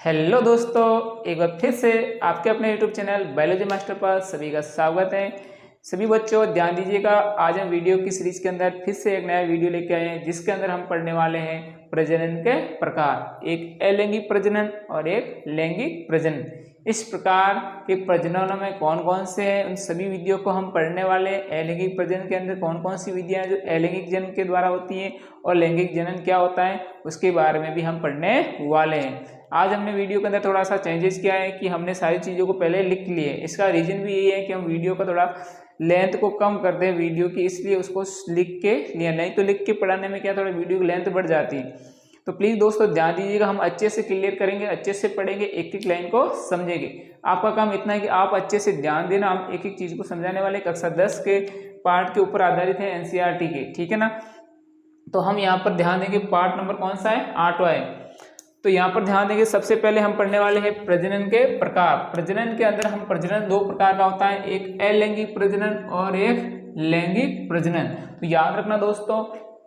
Hello दोस्तों, एक बार फिर से आपके अपने यूट्यूब चैनल बायोलॉजी मास्टर पर सभी का स्वागत है। सभी बच्चों ध्यान दीजिएगा, आज हम वीडियो की सीरीज के अंदर फिर से एक नया वीडियो लेके आए हैं जिसके अंदर हम पढ़ने वाले हैं प्रजनन के प्रकार, एक अलैंगिक प्रजनन और एक लैंगिक प्रजनन। इस प्रकार के प्रजननों में कौन कौन से हैं उन सभी विधियों को हम पढ़ने वाले हैं। अलैंगिक प्रजनन के अंदर कौन कौन सी विधियां हैं जो अलैंगिक जनन के द्वारा होती हैं और लैंगिक जनन क्या होता है उसके बारे में भी हम पढ़ने वाले हैं। आज हमने वीडियो के अंदर थोड़ा सा चेंजेस किया है कि हमने सारी चीज़ों को पहले लिख लिए। इसका रीज़न भी यही है कि हम वीडियो का थोड़ा लेंथ को कम कर दें वीडियो की, इसलिए उसको लिख के लिया। नहीं तो लिख के पढ़ाने में क्या थोड़ा वीडियो की लेंथ बढ़ जाती है। तो प्लीज़ दोस्तों ध्यान दीजिएगा, हम अच्छे से क्लियर करेंगे, अच्छे से पढ़ेंगे, एक एक लाइन को समझेंगे। आपका काम इतना है कि आप अच्छे से ध्यान देना। हम एक एक चीज़ को समझाने वाले कक्षा 10 के पार्ट के ऊपर आधारित है, एनसीईआरटी के, ठीक है ना। तो हम यहाँ पर ध्यान देंगे, पार्ट नंबर कौन सा है, 8वां है। तो यहाँ पर ध्यान देंगे, सबसे पहले हम पढ़ने वाले हैं प्रजनन के प्रकार। प्रजनन के अंदर हम प्रजनन दो प्रकार का होता है, एक अलैंगिक प्रजनन और एक लैंगिक प्रजनन। तो याद रखना दोस्तों,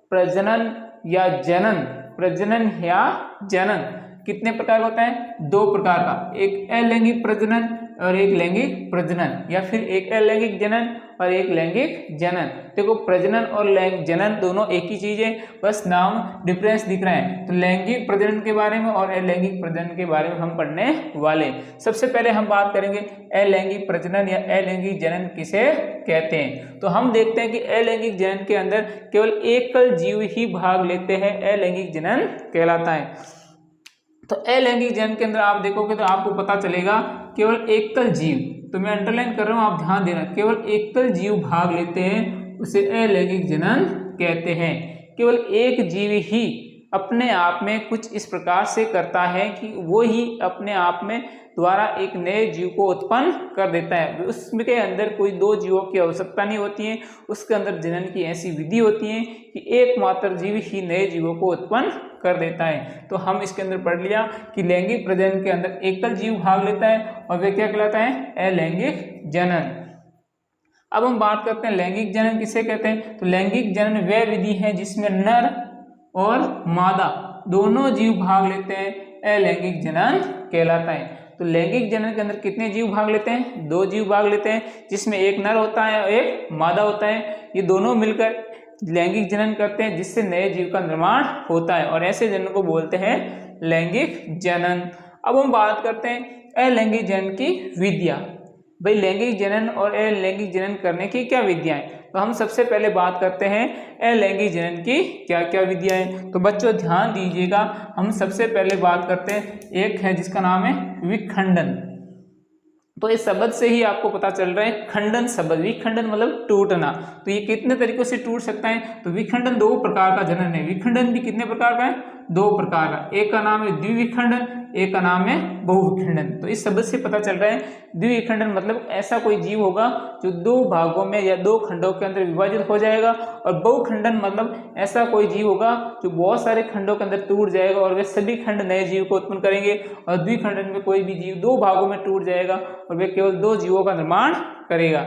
प्रजनन या जनन, प्रजनन या जनन कितने प्रकार का होता है, दो प्रकार का, एक अलैंगिक प्रजनन और एक लैंगिक प्रजनन, या फिर एक अलैंगिक जनन और एक लैंगिक जनन। देखो प्रजनन और लैंगिक जनन दोनों एक ही चीज है, बस नाम डिफरेंस दिख रहा है। तो लैंगिक प्रजनन के बारे में और अलैंगिक प्रजनन के बारे में हम पढ़ने वाले। सबसे पहले हम बात करेंगे अलैंगिक प्रजनन या अलैंगिक जनन किसे कहते हैं। तो हम देखते हैं कि अलैंगिक जनन के अंदर केवल एकल जीव ही भाग लेते हैं, अलैंगिक जनन कहलाता है। तो अलैंगिक जनन के अंदर आप देखोगे तो आपको पता चलेगा केवल एकल जीव, तो मैं अंडरलाइन कर रहा हूं, आप ध्यान देना, केवल एकल जीव भाग लेते हैं, उसे अलैंगिक जनन कहते हैं। केवल एक जीव ही अपने आप में कुछ इस प्रकार से करता है कि वो ही अपने आप में द्वारा एक नए जीव को उत्पन्न कर देता है। उसके अंदर कोई दो जीवों की आवश्यकता नहीं होती है, उसके अंदर जनन की ऐसी विधि होती है कि एकमात्र जीव ही नए जीवों को उत्पन्न कर देता है। तो हम इसके अंदर पढ़ लिया कि लैंगिक प्रजनन के अंदर एकल जीव भाग लेता है और वह क्या कहलाता है, अलैंगिक जनन। अब हम बात करते हैं लैंगिक जनन किसे कहते हैं। तो लैंगिक जनन वह विधि है जिसमें नर और मादा दोनों जीव भाग लेते हैं, अलैंगिक जनन कहलाता है। तो लैंगिक जनन के अंदर कितने जीव भाग लेते हैं, दो जीव भाग लेते हैं, जिसमें एक नर होता है और एक मादा होता है। ये दोनों मिलकर लैंगिक जनन करते हैं जिससे नए जीव का निर्माण होता है, और ऐसे जनन को बोलते हैं लैंगिक जनन। अब हम बात करते हैं अलैंगिक जनन की विधियां। भाई लैंगिक जनन और अलैंगिक जनन करने की क्या विधियां हैं। तो हम सबसे पहले बात करते हैं अलैंगिक जनन की क्या क्या विधियां हैं। तो बच्चों ध्यान दीजिएगा, हम सबसे पहले बात करते हैं, एक है जिसका नाम है विखंडन। तो इस शब्द से ही आपको पता चल रहा है, खंडन शब्द, विखंडन मतलब टूटना। तो ये कितने तरीकों से टूट सकता है। तो विखंडन दो प्रकार का जनन है। विखंडन भी कितने प्रकार का है, दो प्रकार का। एक का नाम है द्विविखंडन, एक का नाम है बहुविखंडन। तो इस शब्द से पता चल रहा है द्विविखंडन मतलब ऐसा कोई जीव होगा जो दो भागों में या दो खंडों के अंदर विभाजित हो जाएगा, और बहुखंडन मतलब ऐसा कोई जीव होगा जो बहुत सारे खंडों के अंदर टूट जाएगा और वे सभी खंड नए जीव को उत्पन्न करेंगे। और द्विखंडन में कोई भी जीव दो भागों में टूट जाएगा और वे केवल दो जीवों का निर्माण करेगा।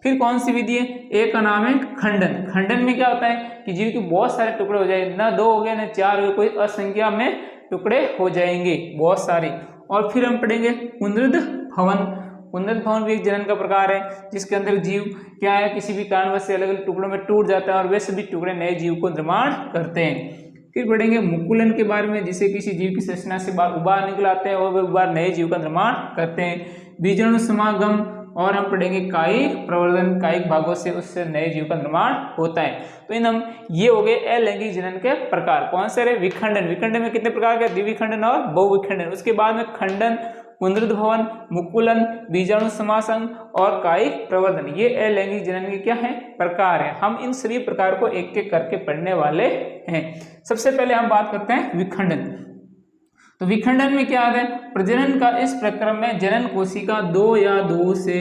फिर कौन सी विधि है, एक का नाम है खंडन। खंडन में क्या होता है कि जीव के बहुत सारे टुकड़े हो जाए, ना दो हो गए ना चार हो गए, कोई असंख्या में टुकड़े हो जाएंगे बहुत सारे। और फिर हम पढ़ेंगे पुनरुद्ध भवन। पुनरुद्ध भवन भी एक जनन का प्रकार है जिसके अंदर जीव क्या है, किसी भी कारणवश से अलग अलग टुकड़ों में टूट जाता है और वे सभी टुकड़े नए जीव को निर्माण करते हैं। फिर पढ़ेंगे मुकुलन के बारे में, जिसे किसी जीव की संरचना से उबार निकल आते हैं और वे उबार नए जीव का निर्माण करते हैं। बीजाणु समागम, और हम पढ़ेंगे कायिक प्रवर्धन, कायिक भागों से उससे नए जीव का निर्माण होता है। तो इन हम ये हो गए अलैंगिक जनन के प्रकार। कौन से रहे, विखंडन। विखंडन में कितने प्रकार के, द्विविखंडन और बहुविखंडन। उसके बाद में खंडन, पुनरुद्ध भवन, मुकुलन, बीजाणु समासंग और कायिक प्रवर्धन, ये अलैंगिक जनन के क्या है, प्रकार है। हम इन सभी प्रकार को एक एक करके पढ़ने वाले हैं। सबसे पहले हम बात करते हैं विखंडन। तो विखंडन में क्या आता है, प्रजनन का इस प्रक्रम में जनन कोशिका दो या दो से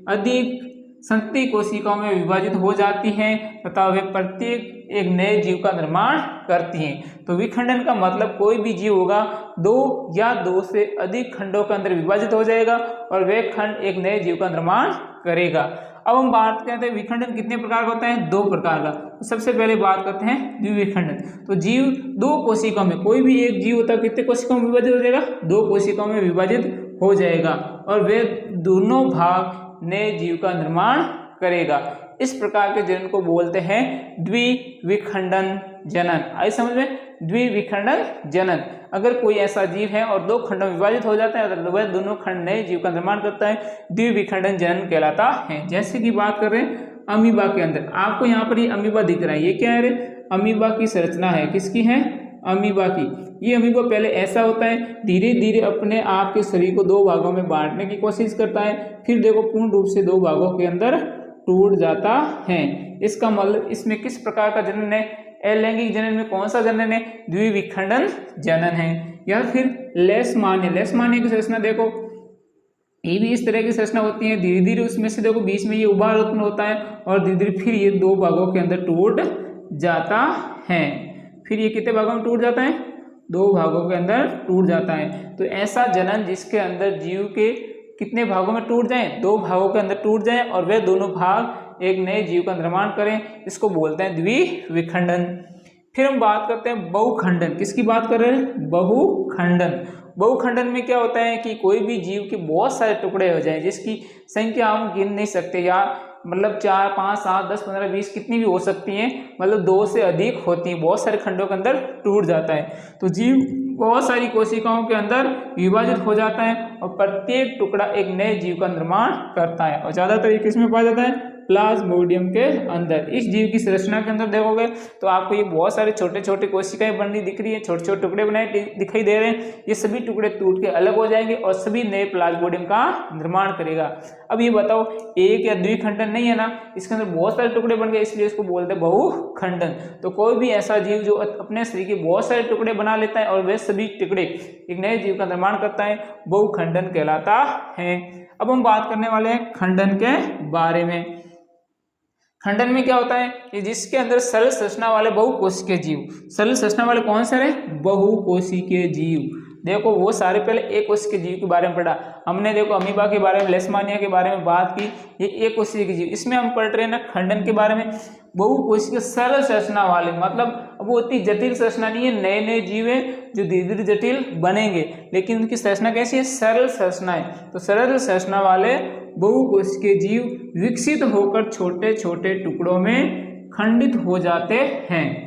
अधिक संतति कोशिकाओं में विभाजित हो जाती हैं तथा वे प्रत्येक एक नए जीव का निर्माण करती हैं। तो विखंडन का मतलब कोई भी जीव होगा दो या दो से अधिक खंडों के अंदर विभाजित हो जाएगा और वे खंड एक नए जीव का निर्माण करेगा। अब हम बात करते हैं विखंडन कितने प्रकार का होता है, 2 प्रकार का। तो सबसे पहले बात करते हैं द्विविखंडन। तो जीव 2 कोशिकाओं में, कोई भी एक जीव होता है कितने कोशिकाओं में विभाजित हो जाएगा, 2 कोशिकाओं में विभाजित हो जाएगा और वे दोनों भाग नए जीव का निर्माण करेगा। इस प्रकार के जनन को बोलते हैं द्विविखंडन जनन। आई समझ में, द्विविखंडन जनन। अगर कोई ऐसा जीव है और 2 खंडों में विभाजित हो जाता है तो वह दोनों खंड नए जीव का निर्माण करता है, द्विविखंडन जनन कहलाता है। जैसे कि बात कर रहे हैं अमीबा के अंदर, आपको यहाँ पर ये अमीबा दिख रहा है, ये क्या है रे, अमीबा की संरचना है। किसकी है, अमीबा की। ये अमीबा पहले ऐसा होता है, धीरे धीरे अपने आप के शरीर को 2 भागों में बांटने की कोशिश करता है, फिर देखो पूर्ण रूप से 2 भागों के अंदर टूट जाता है। इसका मतलब इसमें किस प्रकार का जनन है, अलैंगिक जनन में कौन सा जनन है, द्विविखंडन जनन है। या फिर लेशमान्य, लेशमान्य की संरचना देखो, ये भी इस तरह की संरचना होती है, धीरे धीरे उसमें से देखो बीच में ये उभार उत्पन्न होता है और धीरे धीरे फिर ये 2 भागों के अंदर टूट जाता है। फिर ये कितने भागों में टूट जाता है, 2 भागों के अंदर टूट जाता है। तो ऐसा जनन जिसके अंदर जीव के कितने भागों में टूट जाएं, 2 भागों के अंदर टूट जाएं और वे दोनों भाग एक नए जीव का निर्माण करें, इसको बोलते हैं द्विविखंडन। फिर हम बात करते हैं बहुखंडन। किसकी बात कर रहे हैं, बहुखंडन। बहुखंडन में क्या होता है कि कोई भी जीव के बहुत सारे टुकड़े हो जाएं जिसकी संख्या हम गिन नहीं सकते, या मतलब 4, 5, 7, 10, 15, 20 कितनी भी हो सकती हैं, मतलब 2 से अधिक होती हैं, बहुत सारे खंडों के अंदर टूट जाता है। तो जीव बहुत सारी कोशिकाओं के अंदर विभाजित हो जाता है और प्रत्येक टुकड़ा एक नए जीव का निर्माण करता है और ज्यादातर ये किसमें पाया जाता है, प्लाज्मोडियम के अंदर। इस जीव की संरचना के अंदर देखोगे तो आपको ये बहुत सारे छोटे छोटे कोशिकाएं बननी दिख रही है, छोटे छोटे टुकड़े बनाए दिखाई दे रहे हैं। ये सभी टुकड़े टूट के अलग हो जाएंगे और सभी नए प्लाज्मोडियम का निर्माण करेगा। अब ये बताओ, एक या द्विखंडन नहीं है ना, इसके अंदर बहुत सारे टुकड़े बन गए, इसलिए इसको बोलते हैं बहुखंडन। तो कोई भी ऐसा जीव जो अपने शरीर के बहुत सारे टुकड़े बना लेता है और वे सभी टुकड़े एक नए जीव का निर्माण करता है, बहुखंडन कहलाता है। अब हम बात करने वाले हैं खंडन के बारे में। खंडन में क्या होता है कि जिसके अंदर सरल संरचना वाले बहुकोशिकीय जीव, सरल संरचना वाले कौन से हैं, बहुकोशिकीय जीव। देखो वो सारे पहले एक कोशिकीय जीव के बारे में पढ़ा हमने, देखो अमीबा के बारे में, लेशमानिया के बारे में बात की, ये एक कोशिकीय जीव। इसमें हम पढ़ रहे हैं ना खंडन के बारे में, बहुकोशिकीय सरल संरचना वाले, मतलब वो इतनी जटिल संरचना नहीं है, नए नए जीव है जो धीरे धीरे जटिल बनेंगे, लेकिन उनकी संरचना कैसी है, सरल संरचना है। तो सरल संरचना वाले बहुकोशिकीय जीव विकसित होकर छोटे छोटे टुकड़ों में खंडित हो जाते हैं।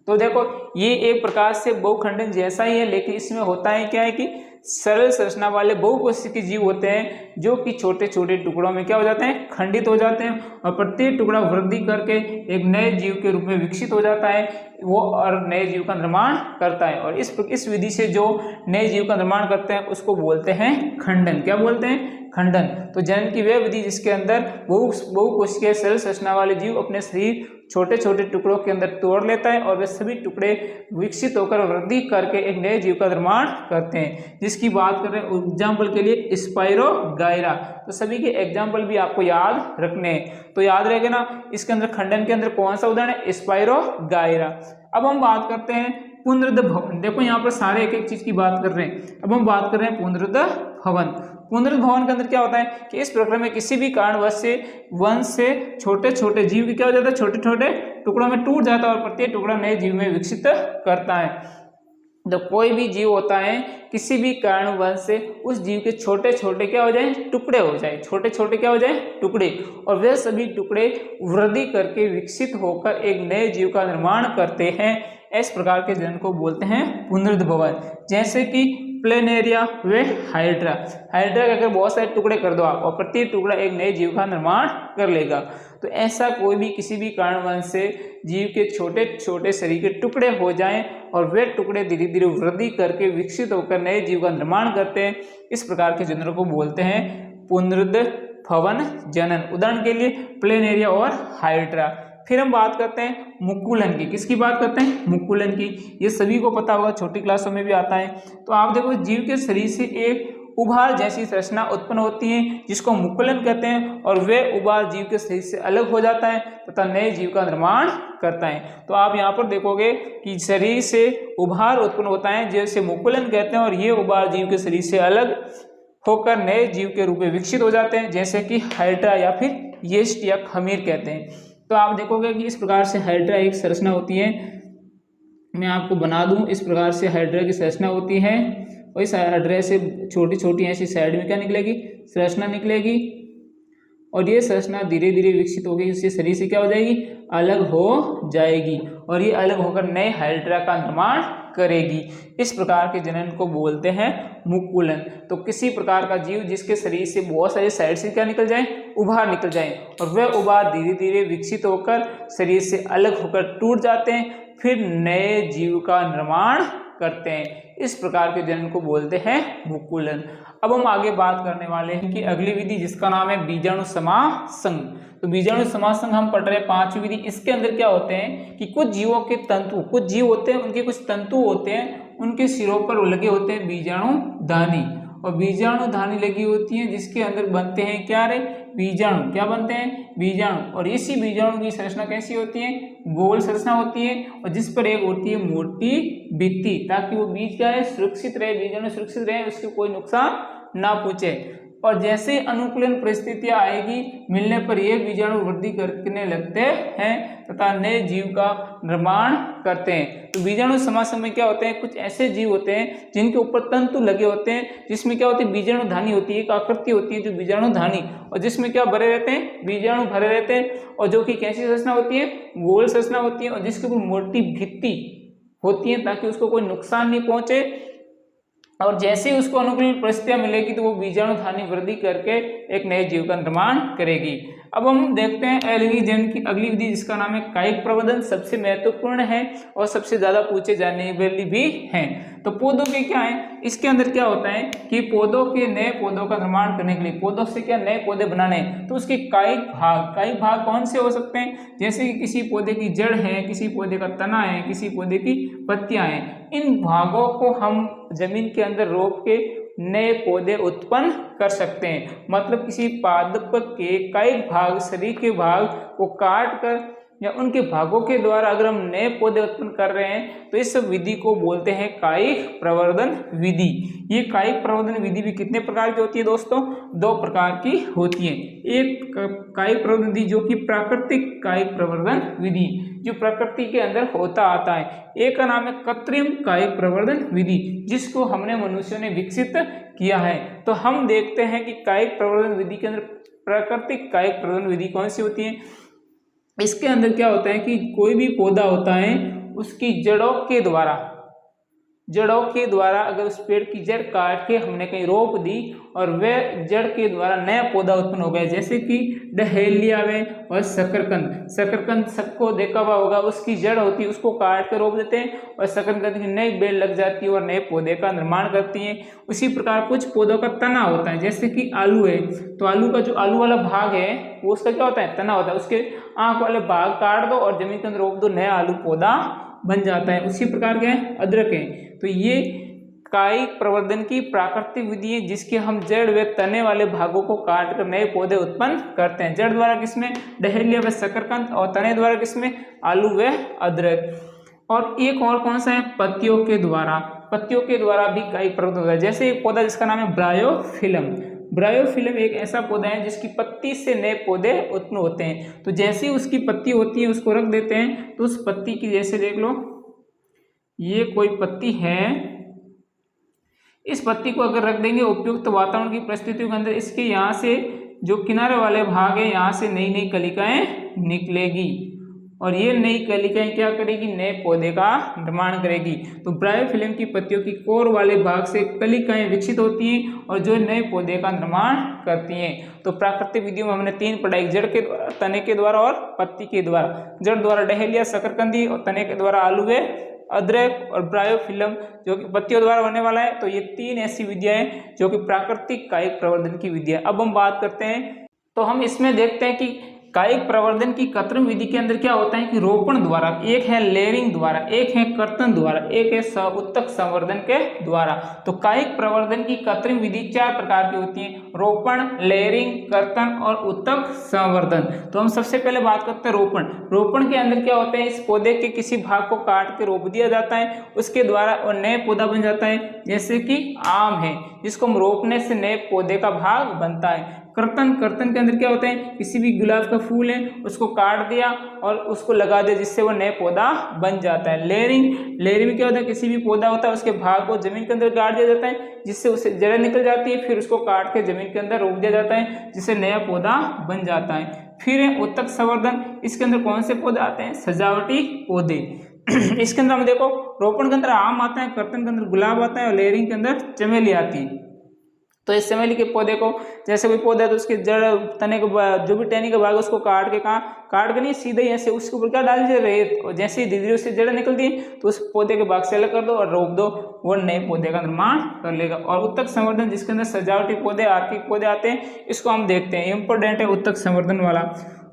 तो देखो ये एक प्रकार से बहुखंडन जैसा ही है, लेकिन इसमें होता है क्या है कि सरल संरचना वाले बहुकोशिकीय जीव होते हैं जो कि छोटे छोटे टुकड़ों में क्या हो जाते हैं, खंडित हो जाते हैं और प्रत्येक टुकड़ा वृद्धि करके एक नए जीव के रूप में विकसित हो जाता है, वो और नए जीव का निर्माण करता है। और इस विधि से जो नए जीव का निर्माण करते हैं उसको बोलते हैं खंडन। क्या बोलते हैं, खंडन। तो जनन की वह विधि जिसके अंदर बहुकोशिकीय सरल संरचना वाले जीव अपने शरीर छोटे छोटे टुकड़ों के अंदर तोड़ लेता है और वे सभी टुकड़े विकसित होकर वृद्धि करके एक नए जीव का निर्माण करते हैं। जिसकी बात कर रहे हैं एग्जाम्पल के लिए स्पाइरोगायरा। तो सभी के एग्जाम्पल भी आपको याद रखने हैं, तो याद रहेगा ना, इसके अंदर खंडन के अंदर कौन सा उदाहरण है, स्पाइरोगायरा। अब हम बात करते हैं पुनरुद्ध भवन। देखो यहाँ पर सारे एक एक चीज की बात कर रहे हैं। अब हम बात कर रहे हैं पुनरुद्ध भवन। पुनरुद्ध भवन के अंदर क्या होता है कि इस प्रक्रिया में किसी भी कारणवश से वंश से छोटे छोटे जीव की क्या हो जाता है, छोटे छोटे टुकड़ों में टूट जाता है और प्रत्येक टुकड़ा नए जीव में विकसित करता है। तो कोई भी जीव होता है किसी भी कारणवश से उस जीव के छोटे छोटे क्या हो जाए, टुकड़े हो जाए, छोटे छोटे क्या हो जाए, टुकड़े, और वे सभी टुकड़े वृद्धि करके विकसित होकर एक नए जीव का निर्माण करते हैं। इस प्रकार के जनन को बोलते हैं पुनरुद्ध भवन। जैसे कि प्लेनेरिया व हाइड्रा। हाइड्रा के अगर बहुत सारे टुकड़े कर दो आप और प्रत्येक टुकड़ा एक नए जीव का निर्माण कर लेगा। तो ऐसा कोई भी किसी भी कारणवश से जीव के छोटे छोटे शरीर के टुकड़े हो जाएं और वे टुकड़े धीरे धीरे वृद्धि करके विकसित होकर नए जीव का निर्माण करते हैं, इस प्रकार के जनन को बोलते हैं पुनरुद्ध भवन जनन। उदाहरण के लिए प्लेनेरिया और हाइड्रा। फिर हम बात करते हैं मुकुलन की। किसकी बात करते हैं, मुकुलन की। ये सभी को पता होगा, छोटी क्लासों में भी आता है। तो आप देखो जीव के शरीर से एक उभार जैसी संरचना उत्पन्न होती है जिसको मुकुलन कहते हैं, और वे उभार जीव के शरीर से अलग हो जाता है तथा नए जीव का निर्माण करता है। तो आप यहाँ पर देखोगे कि शरीर से उभार उत्पन्न होता है जैसे मुकुलन कहते हैं, और ये उभार जीव के शरीर से अलग होकर नए जीव के रूप में विकसित हो जाते हैं, जैसे कि हाइड्रा या फिर यीस्ट या खमीर कहते हैं। तो आप देखोगे कि इस प्रकार से हाइड्रा एक संरचना होती है। मैं आपको बना दूं, इस प्रकार से हाइड्रा की संरचना होती है और इस हाइड्रा से छोटी छोटी ऐसी साइड में क्या निकलेगी, संरचना निकलेगी और ये संरचना धीरे धीरे विकसित होगी, इससे शरीर से क्या हो जाएगी, अलग हो जाएगी और ये अलग होकर नए हाइड्रा का निर्माण करेगी। इस प्रकार के जनन को बोलते हैं मुकुलन। तो किसी प्रकार का जीव जिसके शरीर से बहुत सारे साइड से क्या निकल जाए, उभार निकल जाए और वह उभार धीरे धीरे विकसित होकर शरीर से अलग होकर टूट जाते हैं, फिर नए जीव का निर्माण करते हैं। इस प्रकार के जनन को बोलते हैं मुकुलन। अब हम आगे बात करने वाले हैं कि अगली विधि जिसका नाम है बीजाणु समासंग। तो बीजाणु समासंग हम पढ़ रहे हैं 5वीं विधि। इसके अंदर क्या होते हैं कि कुछ जीवों के तंतु, कुछ जीव होते हैं उनके कुछ तंतु होते हैं, उनके सिरों पर लगे होते हैं बीजाणु धानी और बीजाणु धानी लगी होती है जिसके अंदर बनते हैं क्या रे, बीजाणु। क्या बनते हैं, बीजाणु। और इसी बीजाणु की संरचना कैसी होती है, गोल संरचना होती है और जिस पर एक होती है मोटी भित्ति, ताकि वो बीज क्या है, सुरक्षित रहे, बीजाणु सुरक्षित रहे, उसको कोई नुकसान ना पहुंचे। और जैसे अनुकूलन परिस्थितियां आएगी, मिलने पर ये बीजाणु वृद्धि करने लगते हैं तथा नए जीव का निर्माण करते हैं। तो बीजाणु समासंग में क्या होते हैं, कुछ ऐसे जीव होते हैं जिनके ऊपर तंतु लगे होते हैं, जिसमें क्या होती है, बीजाणु धानी होती है, एक आकृति होती है जो बीजाणु धानी, और जिसमें क्या भरे रहते हैं, बीजाणु भरे रहते हैं और जो कि कैसी संरचना होती है, गोल संरचना होती है और जिसके ऊपर मोटी भित्ति होती है ताकि उसको कोई नुकसान नहीं पहुंचे। और जैसे ही उसको अनुकूल परिस्थितियां मिलेगी तो वो बीजाणु धानी वृद्धि करके एक नए जीव का निर्माण करेगी। अब हम देखते हैं अगली जनन की अगली विधि जिसका नाम है कायिक प्रवर्धन। सबसे महत्वपूर्ण है और सबसे ज्यादा पूछे जाने वाली भी है। तो पौधों के क्या है, इसके अंदर क्या होता है कि पौधों के नए पौधों का निर्माण करने के लिए, पौधों से क्या नए पौधे बनाने, तो उसके कायिक भाग कौन से हो सकते हैं, जैसे कि किसी पौधे की जड़ है, किसी पौधे का तना है, किसी पौधे की पत्तियां हैं। इन भागों को हम जमीन के अंदर रोप के नए पौधे उत्पन्न कर सकते हैं। मतलब किसी पादप के कायिक भाग, शरीर के भाग को काट कर या उनके भागों के द्वारा अगर हम नए पौधे उत्पन्न कर रहे हैं तो इस विधि को बोलते हैं कायिक प्रवर्धन विधि। ये कायिक प्रवर्धन विधि भी कितने प्रकार की होती है दोस्तों, 2 प्रकार की होती है। एक कायिक प्रवर्धन विधि जो कि प्राकृतिक कायिक प्रवर्धन विधि, जो प्रकृति के अंदर होता आता है। एक का नाम है कृत्रिम कायिक प्रवर्धन विधि, जिसको हमने मनुष्यों ने विकसित किया है। तो हम देखते हैं कि कायिक प्रवर्धन विधि के अंदर प्राकृतिक कायिक प्रवर्धन विधि कौन सी होती है। इसके अंदर क्या होता है कि कोई भी पौधा होता है उसकी जड़ों के द्वारा अगर उस पेड़ की जड़ काट के हमने कहीं रोप दी और वह जड़ के द्वारा नया पौधा उत्पन्न हो गया, जैसे कि डहेलिया में और शकरकंद सबको देखा हुआ होगा, उसकी जड़ होती है उसको काट के रोप देते हैं और शकरकंद की नई बेल लग जाती है और नए पौधे का निर्माण करती है। उसी प्रकार कुछ पौधों का तना होता है, जैसे कि आलू है, तो आलू का जो आलू वाला भाग है वो उसका क्या होता है, तना होता है। उसके आंख वाले भाग काट दो और जमीन के अंदर रोप दो, नया आलू पौधा बन जाता है। उसी प्रकार के अदरक है। तो ये कायिक प्रवर्धन की प्राकृतिक विधि है जिसके हम जड़ व तने वाले भागों को काट कर नए पौधे उत्पन्न करते हैं। जड़ द्वारा किसमें, डहेलिया व शकरकंद, और तने द्वारा किसमें, आलू व अदरक। और एक और कौन सा है, पत्तियों के द्वारा भी कायिक प्रवर्धन होता है। जैसे एक पौधा जिसका नाम है ब्रायोफिलम एक ऐसा पौधा है जिसकी पत्ती से नए पौधे उत्पन्न होते हैं। तो जैसे ही उसकी पत्ती होती है उसको रख देते हैं तो उस पत्ती की, जैसे देख लो ये कोई पत्ती है, इस पत्ती को अगर रख देंगे उपयुक्त वातावरण की परिस्थितियों के अंदर, इसके यहाँ से जो किनारे वाले भाग है यहाँ से नई नई कलिकाएं निकलेगी और ये नई कलिकाएं क्या करेगी, नए पौधे का निर्माण करेगी। तो ब्रायोफिलम की पत्तियों की कोर वाले भाग से कलिकाएं विकसित होती हैं और जो नए पौधे का निर्माण करती हैं। तो प्राकृतिक विधियों में हमने 3 पढ़ाई, जड़ के द्वारा, तने के द्वारा और पत्ती के द्वारा। जड़ द्वारा डहेलिया, शकरकंदी और तने के द्वारा आलू व अदरक और ब्रायोफिलम जो कि पत्तियों द्वारा होने वाला है। तो ये 3 ऐसी विधियां हैं जो कि प्राकृतिक कायिक प्रवर्धन की विधियां। अब हम बात करते हैं, तो हम इसमें देखते हैं कि कायिक प्रवर्धन की कृत्रिम विधि के अंदर क्या होता है कि रोपण द्वारा, एक है लेयरिंग द्वारा, एक है कर्तन द्वारा, एक है उत्तक संवर्धन के द्वारा। तो कायिक प्रवर्धन की कृत्रिम विधि 4 प्रकार की होती है, रोपण, लेयरिंग, कर्तन और उत्तक संवर्धन। तो हम सबसे पहले बात करते हैं रोपण के अंदर क्या होता है, इस पौधे के किसी भाग को काट के रोप दिया जाता है, उसके द्वारा और नए पौधा बन जाता है। जैसे कि आम है, जिसको हम रोपने से नए पौधे का भाग बनता है। कर्तन के अंदर क्या होता है, किसी भी गुलाब का फूल है उसको काट दिया और उसको लगा दिया जिससे वो नए पौधा बन जाता है। लेयरिंग में क्या होता है, किसी भी पौधा होता है उसके भाग को जमीन के अंदर गाड़ दिया जाता है जिससे उसे जड़ निकल जाती है, फिर उसको काट के जमीन के अंदर रोप दिया जाता है जिससे नया पौधा बन जाता है। फिर है उत्तक संवर्धन, इसके अंदर कौन से पौधे आते हैं, सजावटी पौधे। इसके अंदर हम देखो रोपण के अंदर आम आता है, कर्तन के अंदर गुलाब आता है और लेयरिंग के अंदर चमेली आती है। तो इस चमेली के पौधे को जैसे कोई पौधा है तो उसके जड़ तने को जो भी टहनी का भाग है उसको काट के नहीं सीधे ऐसे उसके ऊपर क्या डाल दीजिए रेत, और जैसे ही धीरे धीरे उससे जड़ निकलती है तो उस पौधे के भाग से अलग कर दो और रोप दो, वो नए पौधे का निर्माण कर लेगा। और उत्तक संवर्धन जिसके अंदर सजावटी पौधे आर्किक पौधे आते हैं, इसको हम देखते हैं, इंपॉर्टेंट है उत्तक संवर्धन वाला।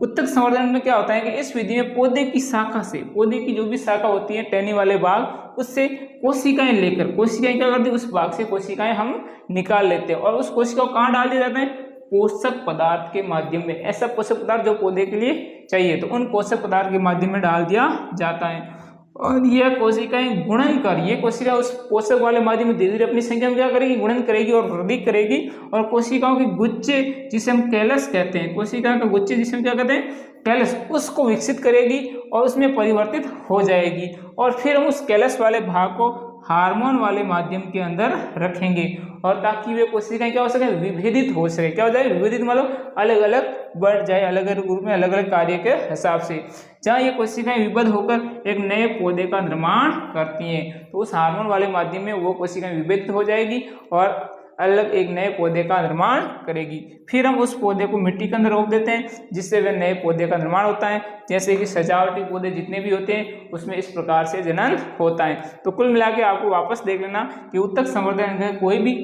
उत्तक संवर्धन में क्या होता है कि इस विधि में पौधे की शाखा से, पौधे की जो भी शाखा होती है टहनी वाले भाग, उससे कोशिकाएं लेकर, कोशिकाएं क्या करती है, उस भाग से कोशिकाएं हम निकाल लेते हैं और उस कोशिका को कहाँ डाल दिया जाता है, पोषक पदार्थ के माध्यम में। ऐसा पोषक पदार्थ जो पौधे के लिए चाहिए तो उन पोषक पदार्थ के माध्यम में डाल दिया जाता है। और यह कोशिकाएं गुणन कर, ये कोशिका उस पोषक वाले माध्यम में धीरे धीरे अपनी संख्या में क्या करेगी, गुणन करेगी और वृद्धि करेगी और कोशिकाओं के गुच्छे जिसे हम कैलस कहते हैं, कोशिका का गुच्छे जिसे हम क्या कहते हैं, कैलस, उसको विकसित करेगी और उसमें परिवर्तित हो जाएगी। और फिर हम उस कैलस वाले भाग को हार्मोन वाले माध्यम के अंदर रखेंगे और ताकि वे कोशिकाएं क्या हो सके, विभेदित हो सके। क्या हो जाए, विभेदित मतलब अलग अलग बढ़ जाए, अलग अलग रूप में अलग अलग कार्य के हिसाब से। जहाँ ये कोशिकाएं विभेद होकर एक नए पौधे का निर्माण करती हैं तो उस हार्मोन वाले माध्यम में वो कोशिकाएं विभेदित हो जाएगी और अलग एक नए पौधे का निर्माण करेगी। फिर हम उस पौधे को मिट्टी के अंदर रोप देते हैं जिससे वह नए पौधे का निर्माण होता है। जैसे कि सजावटी पौधे जितने भी होते हैं उसमें इस प्रकार से जनन होता है। तो कुल मिला के आपको वापस देख लेना कि उत्तक संवर्धन में कोई भी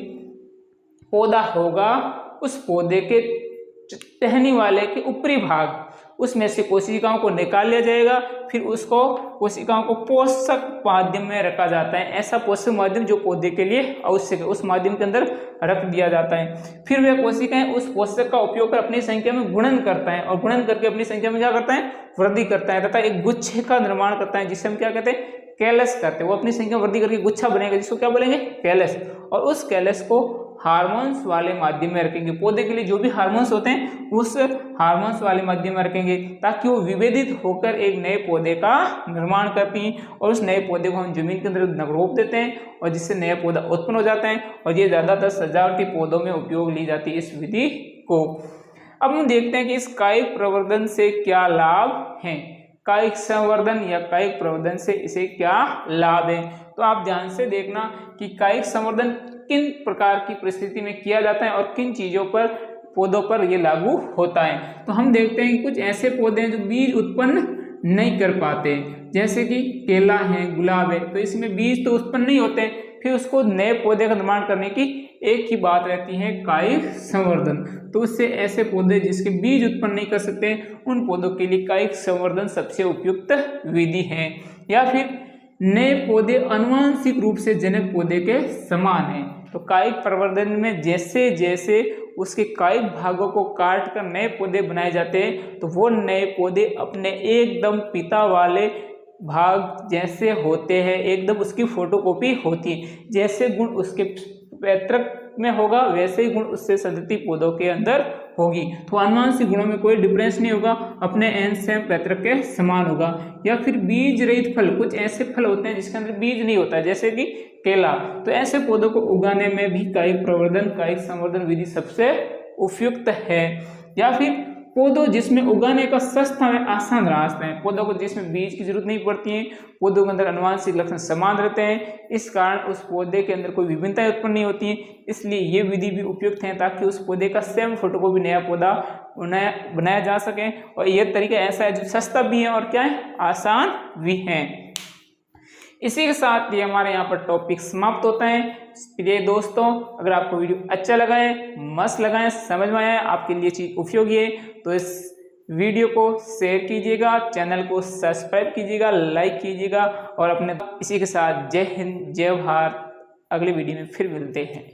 पौधा होगा, उस पौधे के टहनी वाले के ऊपरी भाग, उसमें से कोशिकाओं को निकाल लिया जाएगा, फिर उसको कोशिकाओं को पोषक माध्यम में रखा जाता है। ऐसा पोषक माध्यम जो पौधे के लिए आवश्यक है उस माध्यम के अंदर रख दिया जाता है। फिर वह कोशिकाएं उस पोषक का उपयोग कर अपनी संख्या में गुणन करता है और गुणन करके अपनी संख्या में क्या करता है, वृद्धि करता है तथा एक गुच्छे का निर्माण करता है जिसे हम क्या कहते हैं, कैलस कहते हैं। वो अपनी संख्या वृद्धि करके गुच्छा बनेगा जिसको क्या बोलेंगे, कैलस। और उस कैलस को हार्मोन्स वाले माध्यम में रखेंगे, पौधे के लिए जो भी हार्मोन्स होते हैं उस हार्मोन्स वाले माध्यम में रखेंगे ताकि वो विभेदित होकर एक नए पौधे का निर्माण करती हैं और उस नए पौधे को हम जमीन के अंदर रोप देते हैं और जिससे नया पौधा उत्पन्न हो जाता है। और ये ज़्यादातर सजावटी पौधों में उपयोग ली जाती है इस विधि को। अब हम देखते हैं कि इस कायिक प्रवर्धन से क्या लाभ हैं, कायिक संवर्धन या कायिक प्रवर्धन से इसे क्या लाभ है। तो आप ध्यान से देखना कि कायिक संवर्धन किन प्रकार की परिस्थिति में किया जाता है और किन चीज़ों पर, पौधों पर ये लागू होता है। तो हम देखते हैं कि कुछ ऐसे पौधे हैं जो बीज उत्पन्न नहीं कर पाते, जैसे कि केला है, गुलाब है, तो इसमें बीज तो उत्पन्न नहीं होते, फिर उसको नए पौधे का निर्माण करने की एक ही बात रहती है, कायिक संवर्धन। तो उससे ऐसे पौधे जिसके बीज उत्पन्न नहीं कर सकते उन पौधों के लिए कायिक संवर्धन सबसे उपयुक्त विधि है। या फिर नए पौधे आनुवंशिक रूप से जनक पौधे के समान हैं। तो कायिक प्रवर्धन में जैसे जैसे उसके कायिक भागों को काट कर नए पौधे बनाए जाते हैं तो वो नए पौधे अपने एकदम पिता वाले भाग जैसे होते हैं, एकदम उसकी फोटोकॉपी होती है। जैसे गुण उसके पैतृक में होगा वैसे ही गुण उससे सदती पौधों के अंदर होगी। तो आनुवंशिक गुणों में कोई डिफरेंस नहीं होगा, अपने एंड से पैतृक के समान होगा। या फिर बीज रहित फल, कुछ ऐसे फल होते हैं जिसके अंदर बीज नहीं होता जैसे कि केला, तो ऐसे पौधों को उगाने में भी कायिक प्रवर्धन, कायिक संवर्धन विधि सबसे उपयुक्त है। या फिर पौधों जिसमें उगाने का सस्ता व आसान रास्ता है, पौधों को जिसमें बीज की जरूरत नहीं पड़ती है, पौधों के अंदर आनुवंशिक लक्षण समान रहते हैं, इस कारण उस पौधे के अंदर कोई विभिन्नताएं उत्पन्न नहीं होती हैं, इसलिए ये विधि भी उपयुक्त है ताकि उस पौधे का सेम फोटोकॉपी नया पौधा बनाया जा सके। और यह तरीका ऐसा है जो सस्ता भी है और क्या है, आसान भी है। इसी के साथ ये हमारे यहाँ पर टॉपिक समाप्त होता है। प्रिय दोस्तों, अगर आपको वीडियो अच्छा लगा है, मस्त लगा है, समझ में आया है, आपके लिए चीज उपयोगी है तो इस वीडियो को शेयर कीजिएगा, चैनल को सब्सक्राइब कीजिएगा, लाइक कीजिएगा और अपने इसी के साथ जय हिंद, जय भारत। अगले वीडियो में फिर मिलते हैं।